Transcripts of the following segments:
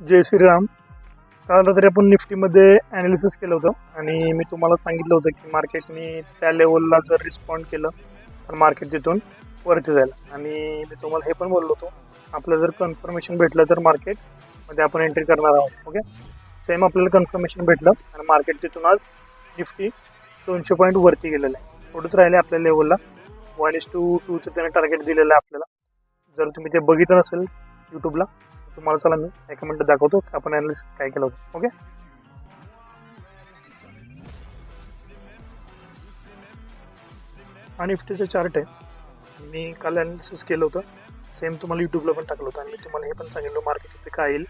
जय श्रीराम. काल रात्री आपण निफ्टीमध्ये ॲनालिसिस केलं होतं आणि मी तुम्हाला सांगितलं होतं की मार्केटने त्या लेवलला जर रिस्पॉन्ड केलं तर मार्केट तिथून वरती जाईल. आणि मी तुम्हाला हे पण बोललो होतो, आपल्याला जर कन्फर्मेशन भेटलं तर मार्केटमध्ये आपण एंट्री करणार आहोत. ओके, सेम आपल्याला कन्फर्मेशन भेटलं आणि मार्केट तिथून आज निफ्टी 200 पॉईंट वरती गेलेलं आहे. थोडंच राहिले आपल्या लेवलला 1:2चं त्याने टार्गेट दिलेलं आहे आपल्याला. जर तुम्ही ते बघितलं नसेल यूट्यूबला, तुम्हाला चला मी एका मिनिट दाखवतो की आपण ॲनालिसिस काय केलं होतं. ओके, हा निफ्टीचं चार्ट आहे. मी काल ॲनालिसिस केलं होतं, सेम तुम्हाला यूट्यूबला पण टाकलं होतं आणि मी तुम्हाला हे पण सांगितलं मार्केट इथे काय येईल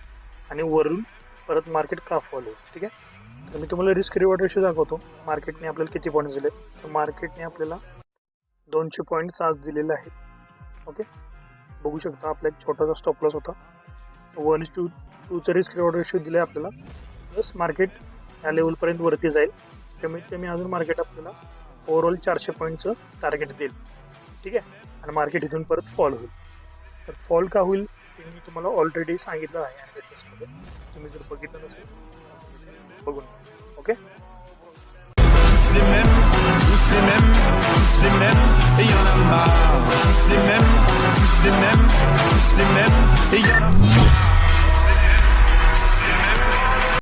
आणि वरून परत मार्केट का फॉल होईल. ठीक आहे, तर मी तुम्हाला रिस्क रिवॉर्ड रेशो दाखवतो. मार्केटने आपल्याला किती पॉईंट दिले, तर मार्केटने आपल्याला 200 पॉईंट्स आज दिलेले आहेत. ओके, बघू शकता आपला एक छोटासा स्टॉप लॉस होता. 1:2चं रिस्क रिवॉर्ड रेशो दिलं आहे आपल्याला. प्लस मार्केट या लेवलपर्यंत वरती जाईल, कमीत कमी अजून मार्केट आपल्याला ओव्हरऑल 400 पॉईंटचं टार्गेट देईल. ठीक आहे, आणि मार्केट इथून परत फॉल होईल. तर फॉल का होईल ते मी तुम्हाला ऑलरेडी सांगितलं आहे ॲनालिसिसमध्ये. तुम्ही जर बघितलं नसेल बघून. Okay, Slimem,